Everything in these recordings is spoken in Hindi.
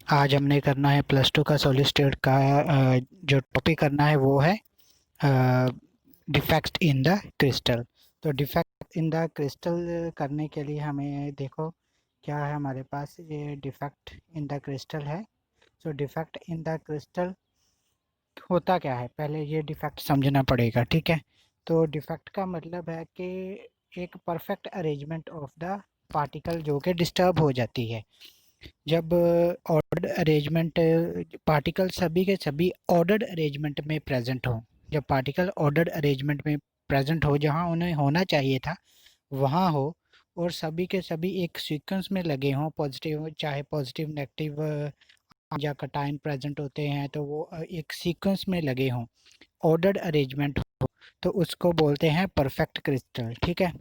आज हमने करना है +2 का सॉलिड स्टेट का जो टॉपिक करना है वो है डिफेक्ट इन द क्रिस्टल। तो डिफेक्ट इन द क्रिस्टल करने के लिए हमें देखो क्या है हमारे पास, ये डिफेक्ट इन द क्रिस्टल है। सो डिफेक्ट इन द क्रिस्टल होता क्या है, पहले ये डिफेक्ट समझना पड़ेगा, ठीक है। तो डिफेक्ट का मतलब है कि एक perfect arrangement of the particle जो कि डिस्टर्ब हो जाती है। जब ऑर्डर्ड अरेंजमेंट, पार्टिकल सभी के सभी ऑर्डर्ड अरेंजमेंट में प्रेजेंट हो, जब पार्टिकल ऑर्डर्ड अरेंजमेंट में प्रेजेंट हो, जहां उन्हें होना चाहिए था वहां हो, और सभी के सभी एक सीक्वेंस में लगे हों, पॉजिटिव चाहे पॉजिटिव नेगेटिव या कटायन प्रेजेंट होते हैं तो वो एक सीक्वेंस में लगे हों, ऑर्डर्ड अरेंजमेंट हो, तो उसको बोलते हैं परफेक्ट क्रिस्टल, ठीक है।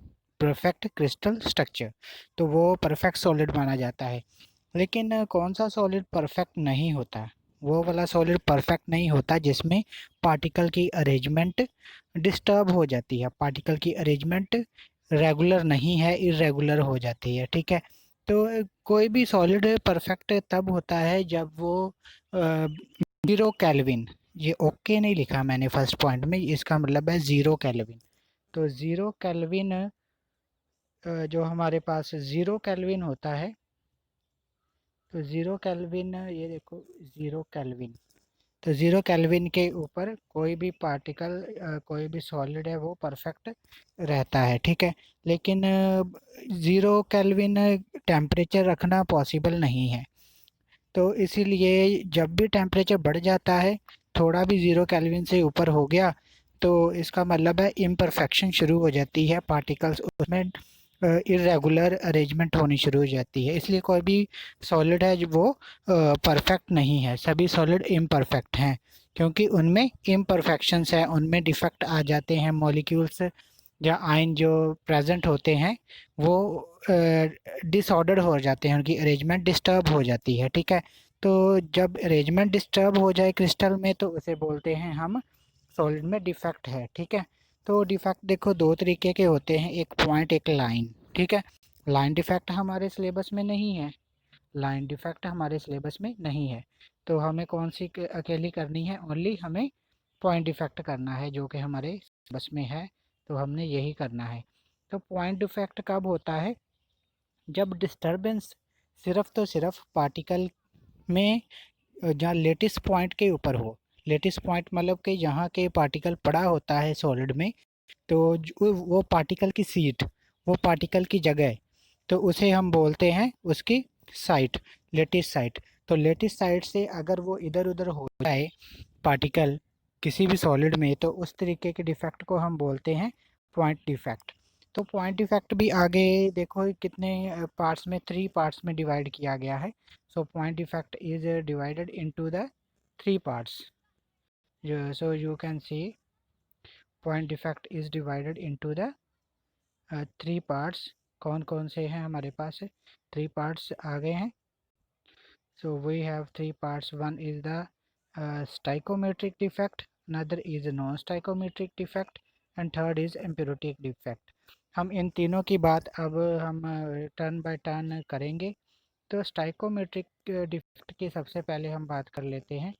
परफेक्ट क्रिस्टल स्ट्रक्चर, तो वो परफेक्ट सॉलिड माना जाता है। लेकिन कौन सा सॉलिड परफेक्ट नहीं होता, वो वाला सॉलिड परफेक्ट नहीं होता जिसमें पार्टिकल की अरेंजमेंट डिस्टर्ब हो जाती है, पार्टिकल की अरेंजमेंट रेगुलर नहीं है, इरेगुलर हो जाती है, ठीक है। तो कोई भी सॉलिड परफेक्ट तब होता है जब वो 0 केल्विन, ये ओके नहीं लिखा मैंने फर्स्ट पॉइंट में, इसका मतलब है 0 केल्विन। तो 0 केल्विन, जो हमारे पास 0 केल्विन होता है, तो 0 केल्विन, ये देखो 0 केल्विन, तो 0 केल्विन के ऊपर कोई भी पार्टिकल, कोई भी सॉलिड है वो परफेक्ट रहता है, ठीक है। लेकिन 0 केल्विन टेम्परेचर रखना पॉसिबल नहीं है, तो इसीलिए जब भी टेम्परेचर बढ़ जाता है, थोड़ा भी 0 केल्विन से ऊपर हो गया, तो इसका मतलब है इम्परफेक्शन शुरू हो जाती है, पार्टिकल्स उसमें इरेगुलर अरेंजमेंट होनी शुरू हो जाती है। इसलिए कोई भी सॉलिड है वो परफेक्ट नहीं है, सभी सॉलिड इम्परफेक्ट हैं, क्योंकि उनमें इम्परफेक्शंस हैं, उनमें डिफेक्ट आ जाते हैं, मॉलिक्यूल्स या आयन जो प्रेजेंट होते हैं वो डिसऑर्डर हो जाते हैं, उनकी अरेंजमेंट डिस्टर्ब हो जाती है, ठीक है। तो जब अरेंजमेंट डिस्टर्ब हो जाए क्रिस्टल में तो उसे बोलते हैं हम सॉलिड में डिफेक्ट है, ठीक है। तो डिफेक्ट देखो दो तरीके के होते हैं, एक पॉइंट एक लाइन, ठीक है। लाइन डिफेक्ट हमारे सिलेबस में नहीं है, लाइन डिफेक्ट हमारे सिलेबस में नहीं है, तो हमें कौन सी अकेली करनी है, ओनली हमें पॉइंट डिफेक्ट करना है जो कि हमारे सिलेबस में है, तो हमने यही करना है। तो पॉइंट डिफेक्ट कब होता है, जब डिस्टरबेंस सिर्फ तो सिर्फ पार्टिकल में जहाँ लेटिस पॉइंट के ऊपर हो, लेटिस पॉइंट मतलब कि जहाँ के पार्टिकल पड़ा होता है सॉलिड में, तो वो पार्टिकल की सीट, वो पार्टिकल की जगह, तो उसे हम बोलते हैं उसकी साइट, लेटिस साइट। तो लेटिस साइट से अगर वो इधर उधर हो जाए पार्टिकल किसी भी सॉलिड में, तो उस तरीके के डिफेक्ट को हम बोलते हैं पॉइंट डिफेक्ट। तो पॉइंट डिफेक्ट भी आगे देखो कितने पार्ट्स में, 3 पार्ट्स में डिवाइड किया गया है। So point defect is divided into the 3 parts. So you can see point defect is divided into the 3 parts। कौन कौन से हैं हमारे पास, 3 parts आ गए हैं। So we have 3 parts, one is the stoichiometric defect, another is non-stoichiometric defect, and third is empirical defect। हम इन तीनों की बात अब हम टर्न बाय टर्न करेंगे। तो स्टाइकोमेट्रिक डिफेक्ट की सबसे पहले हम बात कर लेते हैं,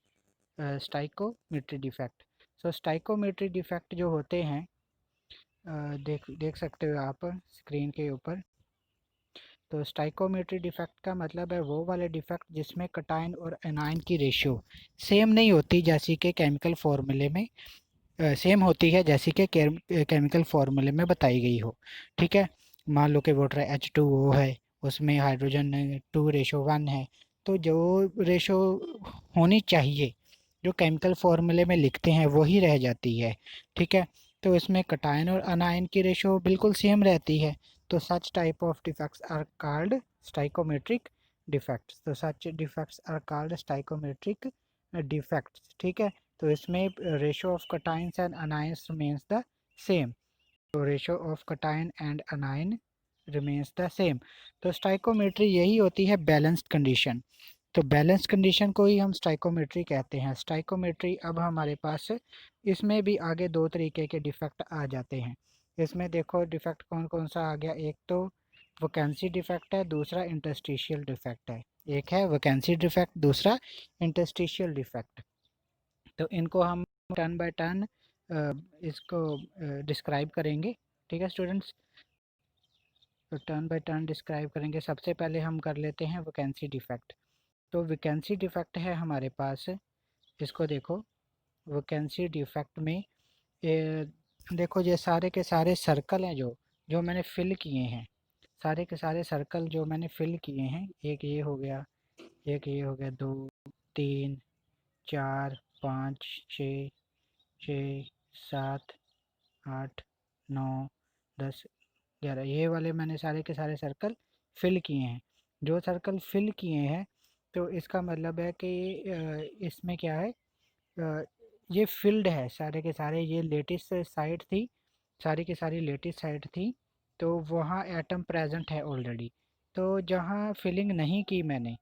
स्टाइकोमेट्री डिफेक्ट। सो स्टाइकोमेट्री डिफेक्ट जो होते हैं, देख देख सकते हो आप स्क्रीन के ऊपर। तो स्टाइकोमेट्री डिफेक्ट का मतलब है वो वाले डिफेक्ट जिसमें कटायन और एनायन की रेशियो सेम नहीं होती, जैसी कि केमिकल फार्मूले में सेम होती है, जैसी कि केमिकल फार्मूले में बताई गई हो, ठीक है। मान लो कि वाटर H2O है, उसमें हाइड्रोजन 2:1 है, तो जो रेशो होनी चाहिए जो केमिकल फार्मूले में लिखते हैं वही रह जाती है, ठीक है। तो इसमें कटायन और अनायन की रेशो बिल्कुल सेम रहती है। तो such type of defects are called stoichiometric defects. तो such defects are called stoichiometric defects, ठीक है। तो इसमें ratio of cations and anions remains the same. तो ratio of cation and anion remains the same. तो स्टाइकोमेट्री यही होती है बैलेंस्ड कंडीशन। तो बैलेंस कंडीशन को ही हम स्टाइकोमेट्री कहते हैं। स्टाइकोमेट्री अब हमारे पास इसमें भी आगे दो तरीके के डिफेक्ट आ जाते हैं। इसमें देखो डिफेक्ट कौन कौन सा आ गया, एक तो वैकेंसी डिफेक्ट है, दूसरा इंटरस्टिशियल डिफेक्ट है। एक है वैकेंसी डिफेक्ट, दूसरा इंटरस्टिशियल डिफेक्ट। तो इनको हम टर्न बाय टर्न इसको डिस्क्राइब करेंगे। ठीक है स्टूडेंट्स, तो टर्न बाय टर्न डिस्क्राइब करेंगे। सबसे पहले हम कर लेते हैं वैकेंसी डिफेक्ट। तो वैकेंसी डिफेक्ट है हमारे पास, इसको देखो। वैकेंसी डिफेक्ट में देखो ये सारे के सारे सर्कल हैं जो जो मैंने फिल किए हैं, सारे के सारे सर्कल जो मैंने फिल किए हैं, एक ये हो गया, एक ये हो गया, 2 3 4 5 6 6 7 8 9 10 11, ये वाले मैंने सारे के सारे सर्कल फिल किए हैं। जो सर्कल फिल किए हैं तो इसका मतलब है कि इसमें क्या है, अ, ये फील्ड है सारे के सारे। ये लेटेस्ट साइट थी, सारी की सारी लेटेस्ट साइट थी, तो वहाँ एटम प्रेजेंट है ऑलरेडी। तो जहाँ फिलिंग नहीं की मैंने,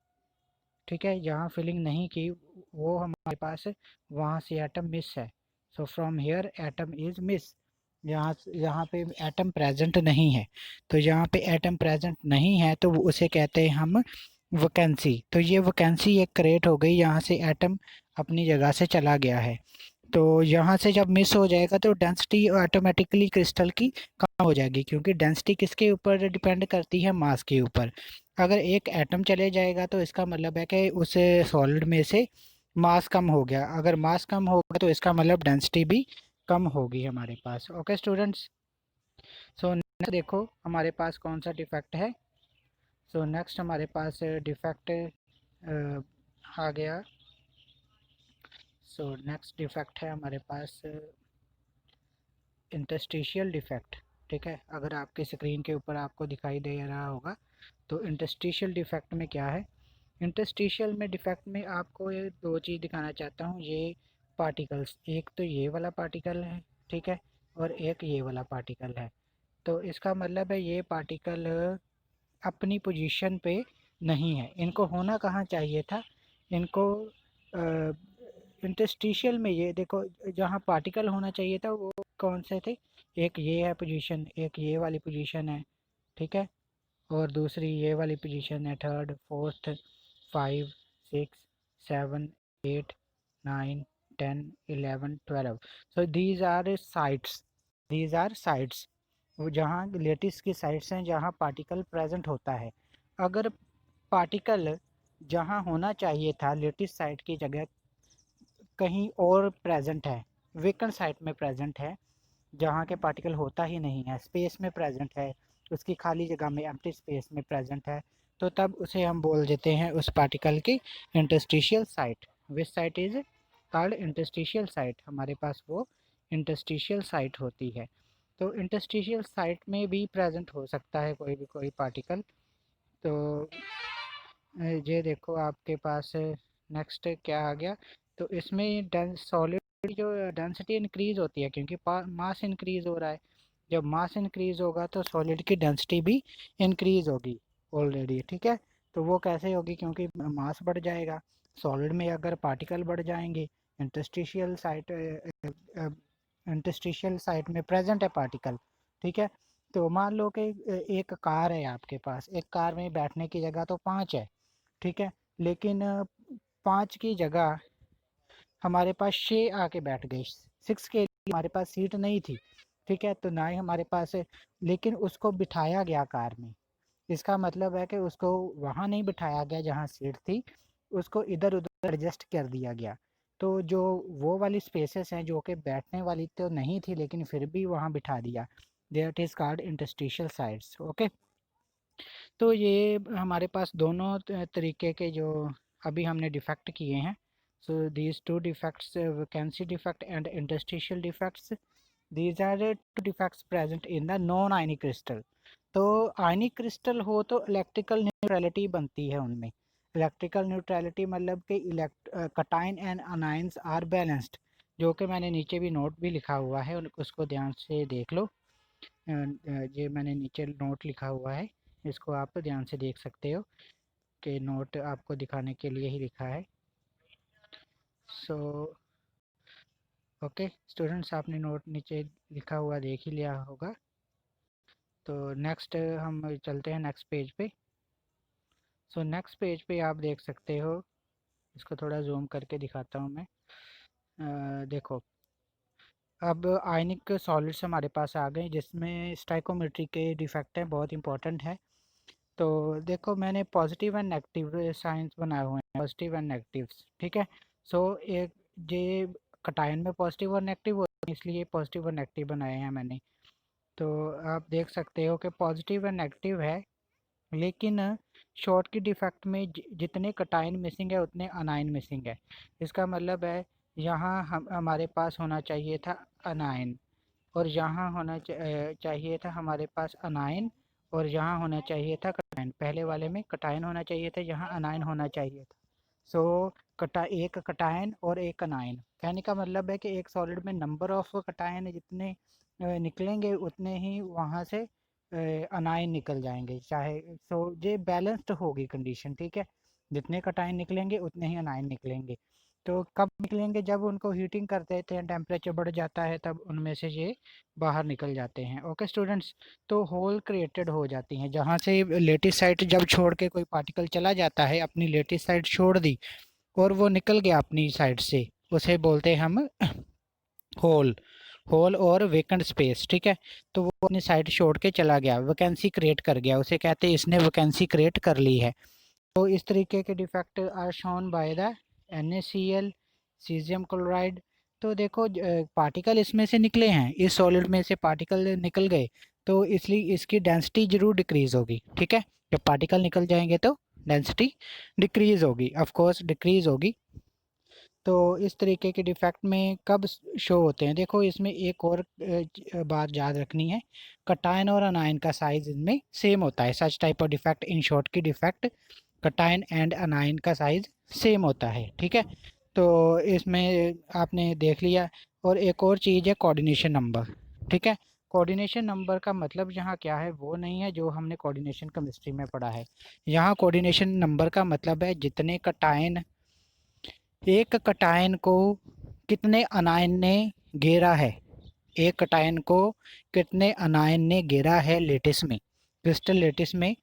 ठीक है, जहाँ फिलिंग नहीं की वो हमारे पास वहाँ से एटम मिस है। So from here atom is miss, यहाँ यहाँ पे एटम प्रेजेंट नहीं है। तो यहाँ पे एटम प्रेजेंट नहीं है तो उसे कहते हैं हम वैकेंसी। तो ये वैकेंसी एक क्रिएट हो गई, यहाँ से एटम अपनी जगह से चला गया है। तो यहाँ से जब मिस हो जाएगा तो डेंसिटी ऑटोमेटिकली क्रिस्टल की कम हो जाएगी, क्योंकि डेंसिटी किसके ऊपर डिपेंड करती है, मास के ऊपर। अगर एक एटम चले जाएगा तो इसका मतलब है कि उस सॉलिड में से मास कम हो गया। अगर मास कम होगा तो इसका मतलब डेंसिटी भी कम होगी हमारे पास। ओके स्टूडेंट्स, सो नेक्स्ट देखो हमारे पास कौन सा डिफेक्ट है। सो नेक्स्ट हमारे पास डिफेक्ट आ गया। सो नेक्स्ट डिफेक्ट है हमारे पास इंटरस्टिशियल डिफेक्ट। ठीक है, अगर आपकी स्क्रीन के ऊपर आपको दिखाई दे रहा होगा तो इंटरस्टिशियल डिफेक्ट में क्या है। इंटरस्टिशियल में डिफेक्ट में आपको ये दो चीज़ दिखाना चाहता हूँ। ये पार्टिकल्स, एक तो ये वाला पार्टिकल है, ठीक है, और एक ये वाला पार्टिकल है। तो इसका मतलब है ये पार्टिकल अपनी पोजीशन पे नहीं है। इनको होना कहाँ चाहिए था, इनको इंटरस्टिशियल में, ये देखो जहाँ पार्टिकल होना चाहिए था वो कौन से थे, एक ये है पोजीशन, एक ये वाली पोजीशन है, ठीक है, और दूसरी ये वाली पोजीशन है, third fourth 5 6 7 8 9 10 11 12। So these are sites, these are sites, वो जहाँ लेटिस की साइट्स हैं जहाँ पार्टिकल प्रेजेंट होता है। अगर पार्टिकल जहाँ होना चाहिए था लेटिस साइट की जगह कहीं और प्रेजेंट है, वेकेंट साइट में प्रेजेंट है, जहाँ के पार्टिकल होता ही नहीं है, स्पेस में प्रेजेंट है, उसकी खाली जगह में एम्प्टी स्पेस में प्रेजेंट है, तो तब उसे हम बोल देते हैं उस पार्टिकल की interstitial site. Which site is called interstitial site, हमारे पास वो इंटरस्टिशियल साइट होती है। तो इंटरस्टिशियल साइट में भी प्रेजेंट हो सकता है कोई भी कोई पार्टिकल। तो ये देखो आपके पास नेक्स्ट क्या आ गया। तो इसमें सॉलिड जो डेंसिटी इंक्रीज होती है क्योंकि मास इंक्रीज हो रहा है। जब मास इंक्रीज होगा तो सॉलिड की डेंसिटी भी इंक्रीज होगी ऑलरेडी, ठीक है। तो वो कैसे होगी, क्योंकि मास बढ़ जाएगा। सॉलिड में अगर पार्टिकल बढ़ जाएंगे, इंटरस्टिशियल साइट इंटरस्टिशियल साइट में प्रेजेंट है पार्टिकल, ठीक है। तो मान लो कि एक कार है आपके पास, एक कार में बैठने की जगह तो 5 है, ठीक है, लेकिन 5 की जगह हमारे पास 6 आके बैठ गई, 6 के लिए हमारे पास सीट नहीं थी, ठीक है, तो ना ही हमारे पास, लेकिन उसको बिठाया गया कार में। इसका मतलब है कि उसको वहाँ नहीं बिठाया गया जहाँ सीट थी, उसको इधर उधर एडजस्ट कर दिया गया। तो जो वो वाली स्पेसेस हैं जो कि बैठने वाली तो नहीं थी लेकिन फिर भी वहाँ बिठा दिया, that is called interstitial sites. Okay, तो ये हमारे पास दोनों तरीके के जो अभी हमने डिफेक्ट किए हैं। So these two defects, vacancy defect and interstitial defects, these are two defects present in the non ionic crystal. तो आयनिक क्रिस्टल हो तो इलेक्ट्रिकल न्यूट्रलिटी बनती है उनमें। इलेक्ट्रिकल न्यूट्रलिटी मतलब कि कटाइन एंड अनाइंस आर बैलेंस्ड, जो कि मैंने नीचे भी नोट भी लिखा हुआ है, उसको ध्यान से देख लो। ये मैंने नीचे नोट लिखा हुआ है, इसको आप ध्यान से देख सकते हो कि नोट आपको दिखाने के लिए ही लिखा है। सो ओके स्टूडेंट्स, आपने नोट नीचे लिखा हुआ देख ही लिया होगा। तो नेक्स्ट हम चलते हैं नेक्स्ट पेज पे। सो नेक्स्ट पेज पे आप देख सकते हो, इसको थोड़ा जूम करके दिखाता हूँ मैं। देखो, अब आयनिक सॉलिड्स हमारे पास आ गए जिसमें स्टाइकोमेट्री के डिफेक्ट हैं, बहुत इंपॉर्टेंट है। तो देखो, मैंने पॉजिटिव एंड नेगेटिव साइंस बनाए हुए हैं, पॉजिटिव एंड नेगेटिव्स, ठीक है। सो एक ये कटायन में पॉजिटिव और नेगेटिव होते हैं, इसलिए पॉजिटिव और नेगेटिव बनाए हैं मैंने। तो आप देख सकते हो कि पॉजिटिव एंड नेगेटिव है, लेकिन शॉर्ट की डिफेक्ट में जितने कटायन मिसिंग है उतने अनायन मिसिंग है। इसका मतलब है यहाँ हम हमारे पास होना चाहिए था अनायन, और यहाँ होना चाहिए था हमारे पास अनायन, और यहाँ होना चाहिए था कटायन। पहले वाले में कटायन होना चाहिए था, यहाँ अनायन होना चाहिए था। सो एक कटायन और एक अनायन, कहने का मतलब है कि एक सॉलिड में नंबर ऑफ कटायन जितने निकलेंगे उतने ही वहाँ से अनायन निकल जाएंगे, चाहे सो ये बैलेंस्ड होगी कंडीशन, ठीक है। जितने कटायन निकलेंगे उतने ही अनायन निकलेंगे। तो कब निकलेंगे? जब उनको हीटिंग कर देते हैं, टेम्परेचर बढ़ जाता है, तब उनमें से ये बाहर निकल जाते हैं। ओके स्टूडेंट्स, तो होल क्रिएटेड हो जाती हैं जहाँ से लेटिस साइड जब छोड़ के कोई पार्टिकल चला जाता है, अपनी लेटिस साइड छोड़ दी और वो निकल गया अपनी साइड से, उसे बोलते हैं हम होल। होल और वेकेंट स्पेस, ठीक है। तो वो अपनी साइड छोड़ के चला गया, वैकेंसी क्रिएट कर गया, उसे कहते हैं इसने वैकेंसी क्रिएट कर ली है। तो इस तरीके के defect are shown by the NaCl, caesium chloride. तो देखो, पार्टिकल इसमें से निकले हैं, इस सॉलिड में से पार्टिकल निकल गए, तो इसलिए इसकी डेंसिटी जरूर डिक्रीज होगी, ठीक है। जब पार्टिकल निकल जाएंगे तो डेंसिटी डिक्रीज होगी, ऑफ कोर्स डिक्रीज होगी। तो इस तरीके के डिफेक्ट में कब शो होते हैं? देखो, इसमें एक और बात याद रखनी है, कटायन और अनायन का साइज इनमें सेम होता है। सच type of defect, in short की डिफेक्ट, कटायन एंड अनायन का साइज सेम होता है, ठीक है। तो इसमें आपने देख लिया। और एक और चीज़ है कोऑर्डिनेशन नंबर, ठीक है। कोऑर्डिनेशन नंबर का मतलब यहाँ क्या है, वो नहीं है जो हमने कोऑर्डिनेशन केमिस्ट्री में पढ़ा है। यहाँ कोऑर्डिनेशन नंबर का मतलब है जितने कटायन एक कटायन को कितने अनायन ने घेरा है, एक कटायन को कितने अनायन ने घेरा है लेटिस में, क्रिस्टल लेटिस में,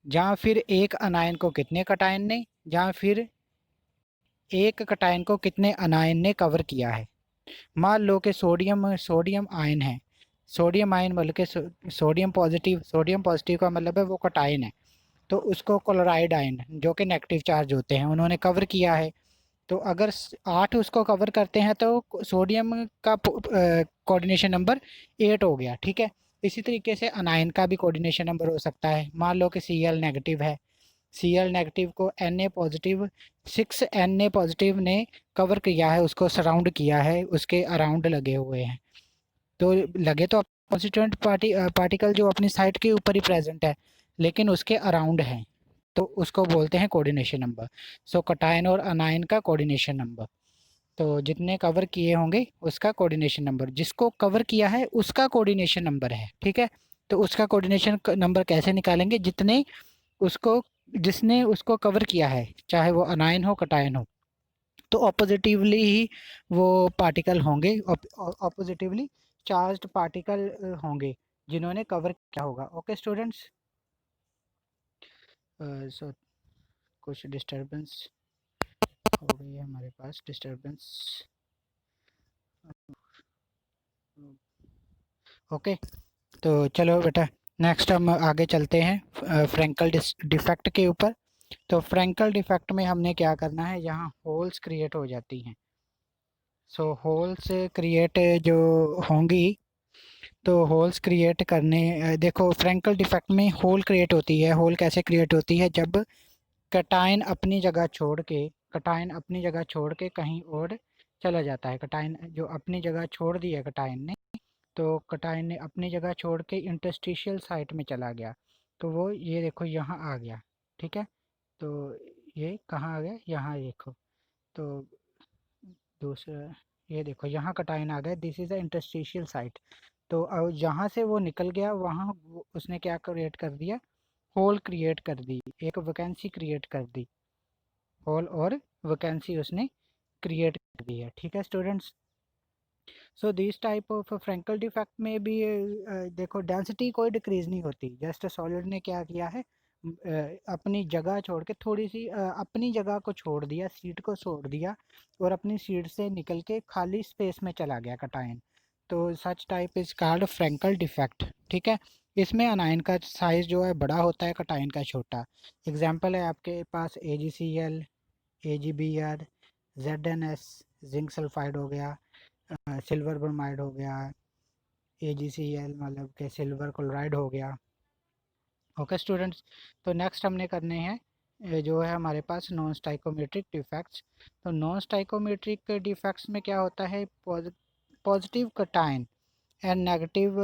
या फिर एक अनायन को कितने कटायन ने, या फिर एक कटायन को कितने अनायन ने कवर किया है। मान लो कि सोडियम सोडियम आयन है, सोडियम आयन बल्कि सोडियम पॉजिटिव का मतलब है वो कटायन है। तो उसको क्लोराइड आयन जो कि नेगेटिव चार्ज होते हैं उन्होंने कवर किया है। तो अगर 8 उसको कवर करते हैं तो सोडियम का कोऑर्डिनेशन नंबर 8 हो गया, ठीक है। इसी तरीके से अनायन का भी कोऑर्डिनेशन नंबर हो सकता है। मान लो कि Cl नेगेटिव है, Cl नेगेटिव को Na पॉजिटिव 6 Na पॉजिटिव ने कवर किया है, उसको सराउंड किया है, उसके अराउंड लगे हुए हैं। तो लगे तो कॉन्स्टिट्यूएंट पार्टिकल जो अपनी साइड के ऊपर ही प्रेजेंट है, लेकिन उसके अराउंड है, तो उसको बोलते हैं कोऑर्डिनेशन नंबर। सो कटायन और अनायन का कोऑर्डिनेशन नंबर, तो जितने कवर किए होंगे उसका कोऑर्डिनेशन नंबर, जिसको कवर किया है उसका कोऑर्डिनेशन नंबर है, ठीक है। तो उसका कोऑर्डिनेशन नंबर कैसे निकालेंगे? जितने उसको जिसने उसको कवर किया है, चाहे वो अनायन हो कटायन हो, तो ऑपोजिटिवली ही वो पार्टिकल होंगे, ऑपोजिटिवली चार्ज्ड पार्टिकल होंगे जिन्होंने कवर किया होगा। ओके स्टूडेंट्स, सो कुछ डिस्टरबेंस हो गई है हमारे पास, डिस्टरबेंस। ओके, तो चलो बेटा, नेक्स्ट हम आगे चलते हैं फ्रैंकल डिफेक्ट के ऊपर। तो फ्रैंकल डिफेक्ट में हमने क्या करना है, यहाँ होल्स क्रिएट हो जाती हैं। सो होल्स क्रिएट जो होंगी, तो होल्स क्रिएट करने देखो, फ्रैंकल डिफेक्ट में होल क्रिएट होती है। होल कैसे क्रिएट होती है? जब कटायन अपनी जगह छोड़ के कटायन अपनी जगह छोड़ के कहीं और चला जाता है। कटायन जो अपनी जगह छोड़ दी है कटायन ने, तो कटायन ने अपनी जगह छोड़ के इंटरस्टिशियल साइट में चला गया, तो वो ये देखो यहाँ आ गया, ठीक है। तो ये कहाँ आ गया? यहाँ देखो, तो दूसरा ये देखो यहाँ कटायन आ गया, this is the interstitial site. तो अब जहाँ से वो निकल गया वहाँ उसने क्या क्रिएट कर दिया? होल क्रिएट कर दी, एक वैकेंसी क्रिएट कर दी, होल और वैकेंसी उसने क्रिएट कर दी है, ठीक है students. So this type of Frenkel defect में भी देखो डेंसिटी कोई डिक्रीज नहीं होती, जस्ट सॉलिड ने क्या किया है, अपनी जगह छोड़ के थोड़ी सी अपनी जगह को छोड़ दिया, सीट को छोड़ दिया और अपनी सीट से निकल के खाली स्पेस में चला गया कटायन। तो such type is called Frenkel defect. ठीक है, इसमें अनायन का साइज जो है बड़ा होता है, कटायन का छोटा। एग्जांपल है आपके पास AgCl, AgBr, ZnS, zinc sulphide हो गया, सिल्वर ब्रोमाइड हो गया, AgCl मतलब के सिल्वर क्लोराइड हो गया। ओके स्टूडेंट्स, तो नेक्स्ट हमने करने हैं जो है हमारे पास नॉन स्टाइकोमेट्रिक डिफेक्ट्स। तो नॉन स्टाइकोमेट्रिक डिफेक्ट्स में क्या होता है, positive cation and negative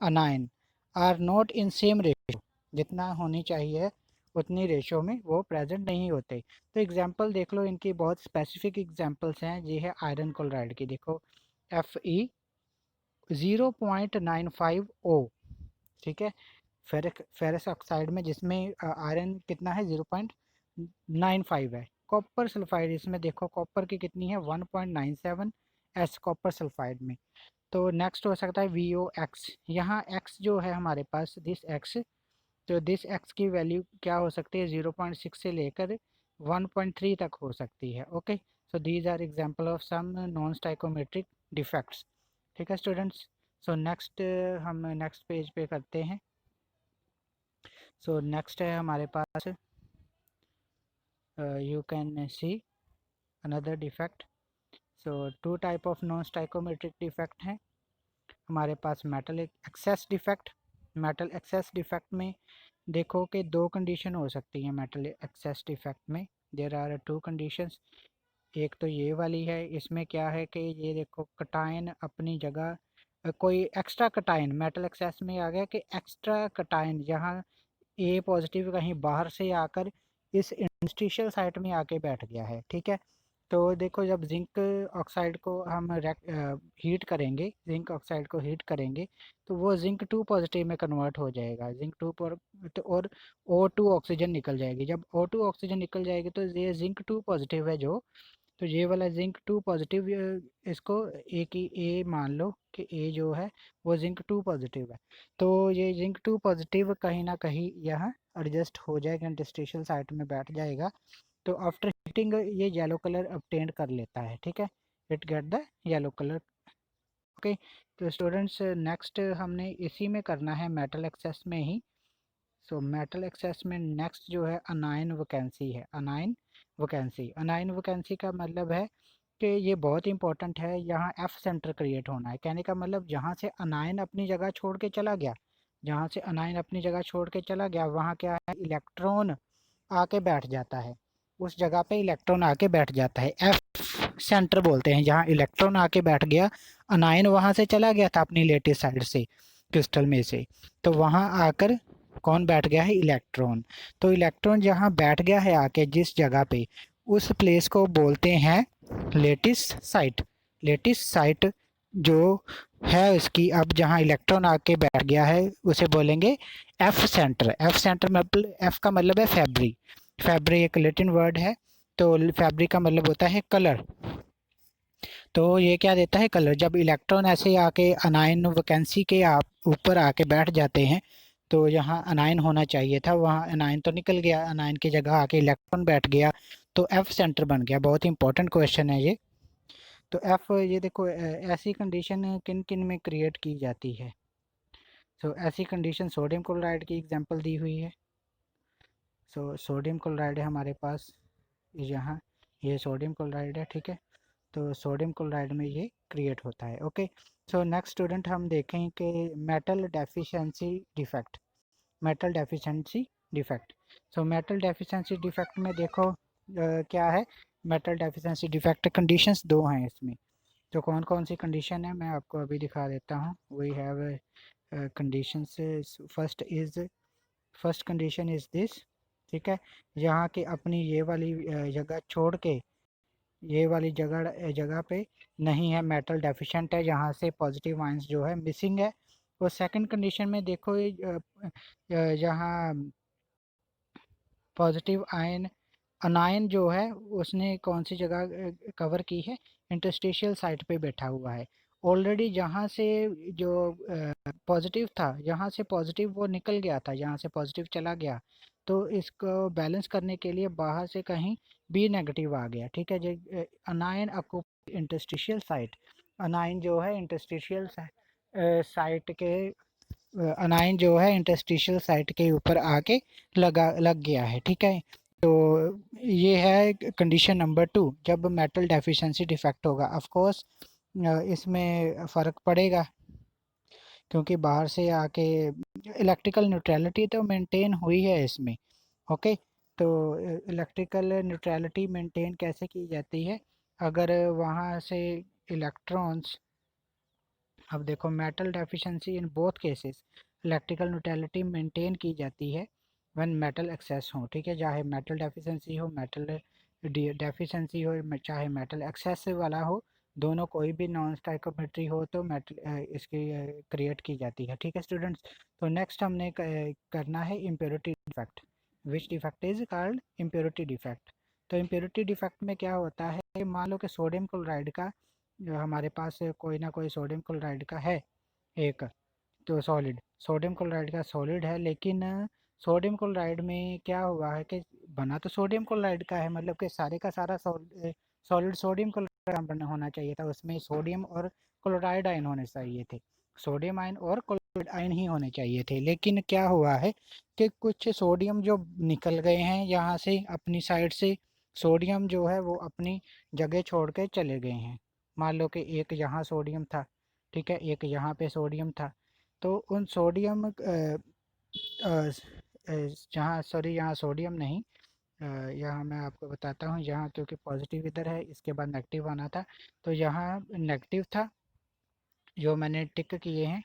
anion are not in same ratio, जितना होनी चाहिए उतनी रेशियो में वो प्रेजेंट नहीं होते। तो एग्जांपल देख लो, इनकी बहुत स्पेसिफिक एग्जांपल्स हैं। ये है आयरन क्लोराइड की, देखो Fe 0.95O। ठीक है, फेरस ऑक्साइड में जिसमें आयरन कितना है 0.95 है। कॉपर सल्फाइड, इसमें देखो कॉपर की कितनी है 1.97 एस कॉपर सल्फाइड में। तो नेक्स्ट हो सकता है VOX। यहाँ x जो है हमारे पास दिस x, तो दिस x की वैल्यू क्या हो सकती है 0.6 से लेकर 1.3 तक हो सकती है। Okay, so these are example of some non stoichiometric defects. ठीक है स्टूडेंट्स, सो नेक्स्ट हम नेक्स्ट पेज पे करते हैं। सो नेक्स्ट है हमारे पास you can see another defect. So two type of non stoichiometric defect हैं हमारे पास। Metal excess defect, metal excess defect में देखो कि दो कंडीशन हो सकती हैं मेटल एक्सेस डिफेक्ट में। There are two conditions. एक तो ये वाली है, इसमें क्या है कि ये देखो कटायन अपनी जगह कोई एक्स्ट्रा कटायन मेटल एक्सेस में आ गया कि एक्स्ट्रा कटायन यहाँ ए पॉजिटिव कहीं बाहर से आकर इस इंटरस्टिशियल साइट में आके बैठ गया है। ठीक है, तो देखो जब जिंक ऑक्साइड को हम हीट करेंगे, जिंक ऑक्साइड को हीट करेंगे तो वो जिंक 2 पॉजिटिव में कन्वर्ट हो जाएगा, जिंक 2 पर तो और O2 ऑक्सीजन निकल जाएगी। जब O2 ऑक्सीजन निकल जाएगी तो ये जिंक 2 पॉजिटिव है जो, तो ये वाला जिंक 2 पॉजिटिव, इसको ए की ए मान लो कि ए जो है वो जिंक 2 पॉजिटिव है। तो ये जिंक 2 पॉजिटिव कहीं ना कहीं यहाँ एडजस्ट हो जाएगा, इंटरस्टिशियल साइट में बैठ जाएगा। तो आफ्टर हीटिंग ये येलो कलर obtained कर लेता है। ठीक है, it get the yellow colour. Okay, तो स्टूडेंट्स नेक्स्ट हमने इसी में करना है मेटल एक्सेस में ही। सो मेटल एक्सेस में नेक्स्ट जो है अनायन वैकेंसी है। अनायन वैकेंसी, अनायन वैकेंसी का मतलब है कि ये बहुत इंपॉर्टेंट है। यहाँ एफ सेंटर क्रिएट होना है, कहने का मतलब जहाँ से अनायन अपनी जगह छोड़ के चला गया, जहाँ से अनायन अपनी जगह छोड़ के चला गया वहाँ क्या है, इलेक्ट्रॉन आके बैठ जाता है, उस जगह पे इलेक्ट्रॉन आके बैठ जाता है। एफ सेंटर बोलते हैं जहाँ इलेक्ट्रॉन आके बैठ गया, अनायन वहाँ से चला गया था अपनी लेटेस्ट साइड से क्रिस्टल में से, तो वहाँ आकर कौन बैठ गया है, इलेक्ट्रॉन। तो इलेक्ट्रॉन जहाँ बैठ गया है आके जिस जगह पे, उस प्लेस को बोलते हैं लेटिस साइट। लेटिस साइट जो है उसकी, अब जहाँ इलेक्ट्रॉन आके बैठ गया है उसे बोलेंगे एफ सेंटर। एफ सेंटर मतलब, एफ का मतलब है फैब्री। फैब्री एक लैटिन वर्ड है, तो फैब्री का मतलब होता है कलर। तो ये क्या देता है, कलर। जब इलेक्ट्रॉन ऐसे आके अनायन वैकेंसी के आप ऊपर आके बैठ जाते हैं, तो यहाँ अनायन होना चाहिए था, वहाँ अनायन तो निकल गया, अनायन की जगह आके इलेक्ट्रॉन बैठ गया, तो एफ सेंटर बन गया। बहुत इंपॉर्टेंट क्वेश्चन है ये। तो एफ, ये देखो ऐसी कंडीशन किन किन में क्रिएट की जाती है। तो ऐसी कंडीशन सोडियम क्लोराइड की एग्जांपल दी हुई है। सो सोडियम क्लोराइड है हमारे पास यहाँ, ये सोडियम क्लोराइड है। ठीक है, तो सोडियम क्लोराइड में ये क्रिएट होता है। ओके, सो नेक्स्ट स्टूडेंट हम देखें कि metal deficiency defect. Metal deficiency defect, so metal deficiency defect में देखो क्या है, मेटल डेफिशिएंसी डिफेक्ट कंडीशंस दो हैं इसमें। तो कौन कौन सी कंडीशन है मैं आपको अभी दिखा देता हूँ। We have conditions. First condition is this. ठीक है, यहाँ के अपनी ये वाली जगह छोड़ के, ये वाली जगह जगह पे नहीं है, मेटल डेफिशिएंट है, यहाँ से पॉजिटिव आयंस जो है मिसिंग है। और सेकंड कंडीशन में देखो यहाँ पॉजिटिव आयन अनायन जो है उसने कौन सी जगह कवर की है, इंटरस्टिशियल साइट पे बैठा हुआ है ऑलरेडी। जहाँ से जो पॉजिटिव था, यहाँ से पॉजिटिव वो निकल गया था, यहाँ से पॉजिटिव चला गया, तो इसको बैलेंस करने के लिए बाहर से कहीं बी नेगेटिव आ गया, ठीक है जी। Anion occupy interstitial site, anion जो है इंटरस्टिशियल साइट के अनायन जो है इंटरस्टिशियल साइट के ऊपर आके लग गया है, ठीक है। तो ये है कंडीशन नंबर 2, जब मेटल डेफिशिएंसी डिफेक्ट होगा। ऑफ कोर्स इसमें फ़र्क पड़ेगा क्योंकि बाहर से आके इलेक्ट्रिकल न्यूट्रलिटी तो मेंटेन हुई है इसमें। ओके, तो इलेक्ट्रिकल न्यूट्रलिटी मेंटेन कैसे की जाती है, अगर वहाँ से इलेक्ट्रॉन्स, अब देखो metal deficiency in both cases electrical neutrality maintain की जाती है व्हेन मेटल एक्सेस हो, ठीक है। चाहे मेटल डेफिशिएंसी हो, मेटल डेफिशिएंसी हो, चाहे मेटल एक्सेस वाला हो, दोनों कोई भी नॉन स्टाइकोमेट्री हो तो मेटल इसकी क्रिएट की जाती है, ठीक है स्टूडेंट्स। तो नेक्स्ट हमने करना है impurity defect, which defect is called impurity defect. तो इम्प्योरिटी डिफेक्ट में क्या होता है, मान लो कि सोडियम क्लोराइड का जो हमारे पास कोई ना कोई सोडियम क्लोराइड का है एक, तो सॉलिड सोडियम क्लोराइड का सॉलिड है, लेकिन सोडियम क्लोराइड में क्या हुआ है कि बना तो सोडियम क्लोराइड का है, मतलब कि सारे का सारा सॉलिड सोडियम क्लोराइड बना होना चाहिए था, उसमें सोडियम और क्लोराइड आयन होने चाहिए थे, सोडियम आयन और क्लोराइड आयन ही होने चाहिए थे। लेकिन क्या हुआ है कि कुछ सोडियम जो निकल गए हैं यहाँ से अपनी साइड से, सोडियम जो है वो अपनी जगह छोड़ के चले गए हैं। मान लो कि एक यहाँ सोडियम था, ठीक है, एक यहाँ पे सोडियम था, तो उन सोडियम जहाँ सॉरी यहाँ सोडियम नहीं, यहाँ मैं आपको बताता हूँ, यहाँ क्योंकि पॉजिटिव इधर है इसके बाद नेगेटिव आना था, तो यहाँ नेगेटिव था, जो मैंने टिक किए हैं,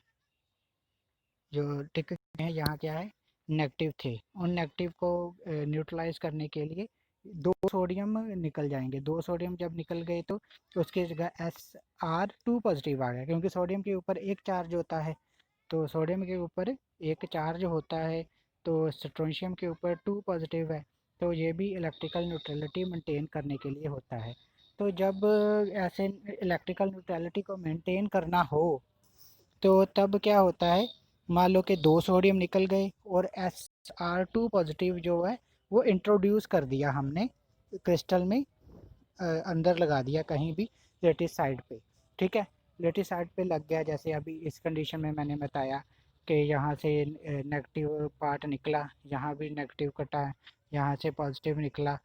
जो टिक किए हैं यहाँ क्या है, नेगेटिव थे। उन नेगेटिव को न्यूट्रलाइज करने के लिए दो सोडियम निकल जाएंगे, दो सोडियम जब निकल गए तो उसकी जगह SR2 पॉजिटिव आ गया, क्योंकि सोडियम के ऊपर एक चार्ज होता है, तो सोडियम के ऊपर एक चार्ज होता है, तो स्ट्रोंशियम के ऊपर 2 पॉजिटिव है, तो ये भी इलेक्ट्रिकल न्यूट्रलिटी मेंटेन करने के लिए होता है। तो जब ऐसे इलेक्ट्रिकल न्यूट्रलिटी को मेंटेन करना हो तो तब क्या होता है, मान लो कि दो सोडियम निकल गए और SR2 पॉजिटिव जो है वो इंट्रोड्यूस कर दिया हमने क्रिस्टल में, अंदर लगा दिया कहीं भी लेटिस साइड पे, ठीक है। लेटिस साइड पे लग गया, जैसे अभी इस कंडीशन में मैंने बताया कि यहाँ से नेगेटिव पार्ट निकला, यहाँ भी नेगेटिव कटा है, यहाँ से पॉजिटिव निकला,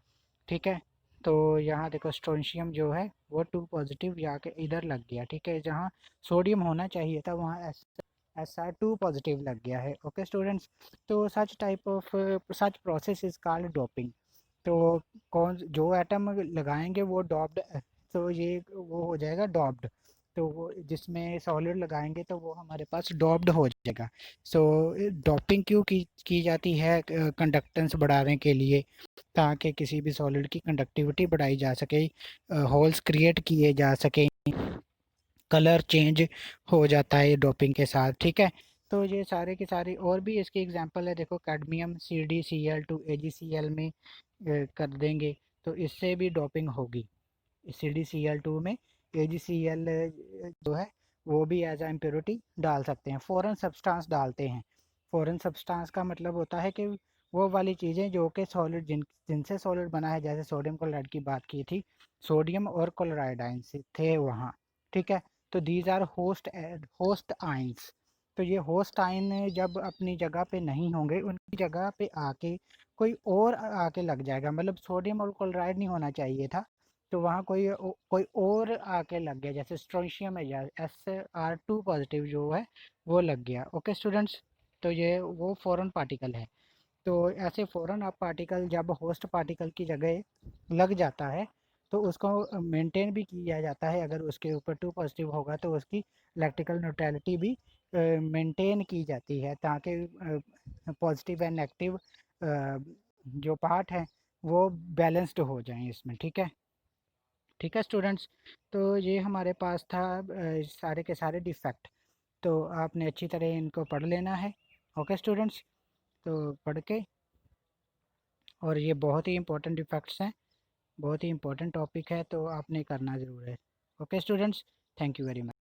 ठीक है। तो यहाँ देखो स्ट्रोंशियम जो है वो 2 पॉजिटिव जाके इधर लग गया, ठीक है, जहाँ सोडियम होना चाहिए था वहाँ SR2 पॉजिटिव लग गया है। ओके स्टूडेंट्स, तो such type of such process is called doping. तो कौन जो एटम लगाएंगे वो डॉप्ड, तो ये वो हो जाएगा डॉप्ड, तो वो जिसमें सॉलिड लगाएंगे तो वो हमारे पास डॉप्ड हो जाएगा। सो डॉपिंग क्यों की जाती है, कंडक्टेंस बढ़ाने के लिए, ताकि किसी भी सॉलिड की कंडक्टिविटी बढ़ाई जा सके, होल्स क्रिएट किए जा सके, कलर चेंज हो जाता है ये डोपिंग के साथ, ठीक है। तो ये सारे के सारे और भी इसके एग्जांपल है, देखो कैडमियम CdCl2 AgCl में कर देंगे तो इससे भी डोपिंग होगी, CdCl2 में AgCl जो है वो भी एज आ इम्प्योरिटी डाल सकते हैं, फॉरेन सब्सटेंस डालते हैं। फॉरेन सब्सटेंस का मतलब होता है कि वो वाली चीज़ें जो कि सॉलिड जिनसे सॉलिड बना है, जैसे सोडियम क्लोराइड की बात की थी, सोडियम और क्लोराइड आयंस थे वहाँ, ठीक है। तो दीज आर होस्ट आयंस। तो ये होस्ट आयन जब अपनी जगह पे नहीं होंगे, उनकी जगह पे आके कोई और आके लग जाएगा, मतलब सोडियम और क्लोराइड नहीं होना चाहिए था, तो वहाँ कोई और आके लग गया, जैसे स्ट्रोंशियम है या SR2 पॉजिटिव जो है वो लग गया। ओके स्टूडेंट्स, तो ये वो फॉरेन पार्टिकल है। तो ऐसे फॉरेन पार्टिकल जब होस्ट पार्टिकल की जगह लग जाता है तो उसको मेंटेन भी किया जाता है, अगर उसके ऊपर 2 पॉजिटिव होगा तो उसकी इलेक्ट्रिकल न्यूट्रलिटी भी मेंटेन की जाती है, ताकि पॉजिटिव एंड नेगेटिव जो पार्ट है वो बैलेंस्ड हो जाएं इसमें, ठीक है। ठीक है स्टूडेंट्स, तो ये हमारे पास था सारे के सारे डिफेक्ट, तो आपने अच्छी तरह इनको पढ़ लेना है। ओके स्टूडेंट्स, तो पढ़ के, और ये बहुत ही इंपॉर्टेंट डिफेक्ट्स हैं, बहुत ही इंपॉर्टेंट टॉपिक है, तो आपने करना ज़रूर है। Okay students, thank you very much.